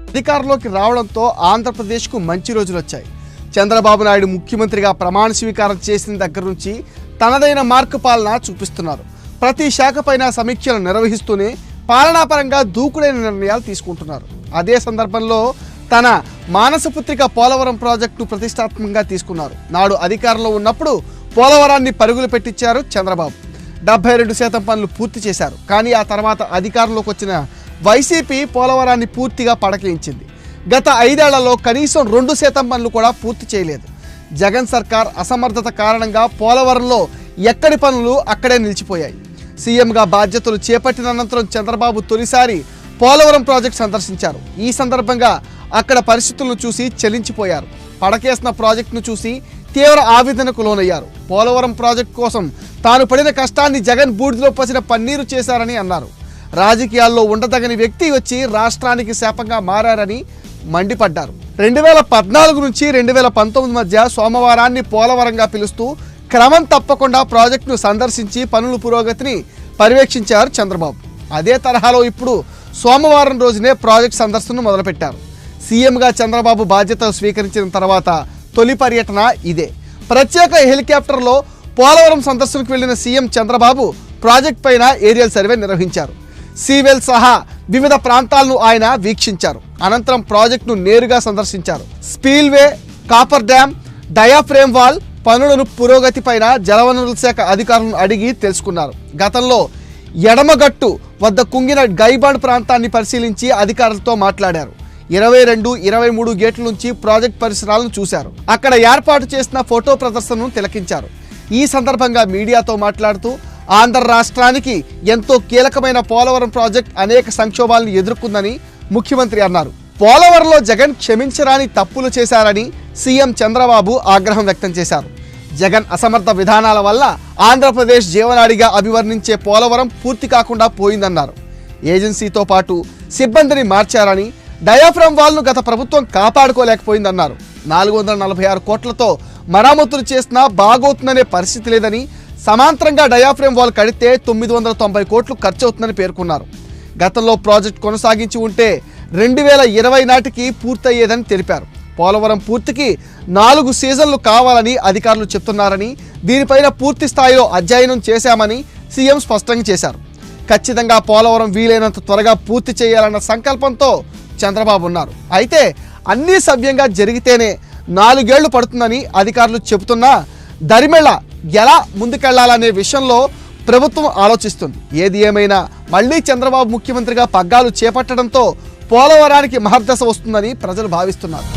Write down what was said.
అధికారంలోకి రావడంతో ఆంధ్రప్రదేశ్కు మంచి రోజులు వచ్చాయి. చంద్రబాబు నాయుడు ముఖ్యమంత్రిగా ప్రమాణ స్వీకారం చేసిన దగ్గర నుంచి తనదైన మార్కు పాలన చూపిస్తున్నారు. ప్రతి శాఖపైన సమీక్షలు నిర్వహిస్తూనే పాలనాపరంగా దూకుడైన నిర్ణయాలు తీసుకుంటున్నారు. అదే సందర్భంలో తన మానసపుత్రిక పోలవరం ప్రాజెక్టు ప్రతిష్టాత్మకంగా తీసుకున్నారు. నాడు అధికారంలో ఉన్నప్పుడు పోలవరాన్ని పరుగులు పెట్టించారు చంద్రబాబు. 72% పనులు పూర్తి చేశారు. కానీ ఆ తర్వాత అధికారంలోకి వచ్చిన వైసీపీ పోలవరాన్ని పూర్తిగా పడకేయించింది. గత 5 ఏళ్లలో కనీసం 2% పనులు కూడా పూర్తి చేయలేదు. జగన్ సర్కార్ అసమర్థత కారణంగా పోలవరంలో ఎక్కడి పనులు అక్కడే నిలిచిపోయాయి. సీఎంగా బాధ్యతలు చేపట్టిన అనంతరం చంద్రబాబు తొలిసారి పోలవరం ప్రాజెక్టు సందర్శించారు. ఈ సందర్భంగా అక్కడ పరిస్థితులను చూసి చలించిపోయారు. పడకేసిన ప్రాజెక్టును చూసి తీవ్ర ఆవేదనకు లోనయ్యారు. పోలవరం ప్రాజెక్టు కోసం తాను పడిన కష్టాన్ని జగన్ బూడిదలో పసిన పన్నీరు చేశారని అన్నారు. రాజకీయాల్లో ఉండదగని వ్యక్తి వచ్చి రాష్ట్రానికి శాపంగా మారారని మండిపడ్డారు. 2014 నుంచి 2019 మధ్య సోమవారాన్ని పోలవరంగా పిలుస్తూ క్రమం తప్పకుండా ప్రాజెక్టును సందర్శించి పనుల పురోగతిని పర్యవేక్షించారు చంద్రబాబు. అదే తరహాలో ఇప్పుడు సోమవారం రోజునే ప్రాజెక్టు సందర్శనను మొదలుపెట్టారు. సీఎంగా చంద్రబాబు బాధ్యతలు స్వీకరించిన తర్వాత తొలి పర్యటన ఇదే. ప్రత్యేక హెలికాప్టర్లో పోలవరం సందర్శనకు వెళ్లిన సీఎం చంద్రబాబు ప్రాజెక్ట్ పైన ఏరియల్ సర్వే నిర్వహించారు. సీవెల్ సహా వివిధ ప్రాంతాలను ఆయన వీక్షించారు. అనంతరం ప్రాజెక్టును నేరుగా సందర్శించారు. స్పీల్వే, కాపర్ డ్యామ్, డయాఫ్రేమ్ వాల్ పనులను పురోగతి పైన జలవనరుల శాఖ అధికారులను అడిగి తెలుసుకున్నారు. గతంలో ఎడమగట్టు వద్ద కుంగిన గైబాండ్ ప్రాంతాన్ని పరిశీలించి అధికారులతో మాట్లాడారు. 22, 23 గేట్ల నుంచి ప్రాజెక్ట్ పరిసరాలను చూశారు. అక్కడ ఏర్పాటు చేసిన ఫోటో ప్రదర్శనను తిలకించారు. ఈ సందర్భంగా మీడియాతో మాట్లాడుతూ ఆంధ్ర రాష్ట్రానికి ఎంతో కీలకమైన పోలవరం ప్రాజెక్ట్ అనేక సంక్షోభాలను ఎదుర్కొందని ముఖ్యమంత్రి అన్నారు. పోలవరంలో జగన్ క్షమించరాని తప్పులు చేశారని సీఎం చంద్రబాబు ఆగ్రహం వ్యక్తం చేశారు. జగన్ అసమర్థ విధానాల వల్ల ఆంధ్రప్రదేశ్ జీవనాడిగా అభివర్ణించే పోలవరం పూర్తి కాకుండా పోయిందన్నారు. ఏజెన్సీతో పాటు సిబ్బందిని మార్చారని, డయాఫ్రామ్ వాల్ను గత ప్రభుత్వం కాపాడుకోలేకపోయిందన్నారు. 446 కోట్లతో మరామతులు చేసినా బాగోతుందనే పరిస్థితి లేదని, సమాంతరంగా డయాఫ్రామ్ వాల్ కడితే 990 కోట్లు ఖర్చు అవుతుందని పేర్కొన్నారు. గతంలో ప్రాజెక్టు కొనసాగించి ఉంటే 2020 నాటికి పూర్తయ్యేదని తెలిపారు. పోలవరం పూర్తికి 4 సీజన్లు కావాలని అధికారులు చెప్తున్నారని, దీనిపైన పూర్తి స్థాయిలో అధ్యయనం చేశామని సీఎం స్పష్టంగా చేశారు. ఖచ్చితంగా పోలవరం వీలైనంత త్వరగా పూర్తి చేయాలన్న సంకల్పంతో చంద్రబాబు ఉన్నారు. అయితే అన్నీ సవ్యంగా జరిగితేనే 4 ఏళ్లు పడుతుందని అధికారులు చెబుతున్నా దరిమెళ్ళ ఎలా ముందుకెళ్లాలనే విషయంలో ప్రభుత్వం ఆలోచిస్తుంది. ఏది ఏమైనా మళ్లీ చంద్రబాబు ముఖ్యమంత్రిగా పగ్గాలు చేపట్టడంతో పోలవరానికి మహర్దశ వస్తుందని ప్రజలు భావిస్తున్నారు.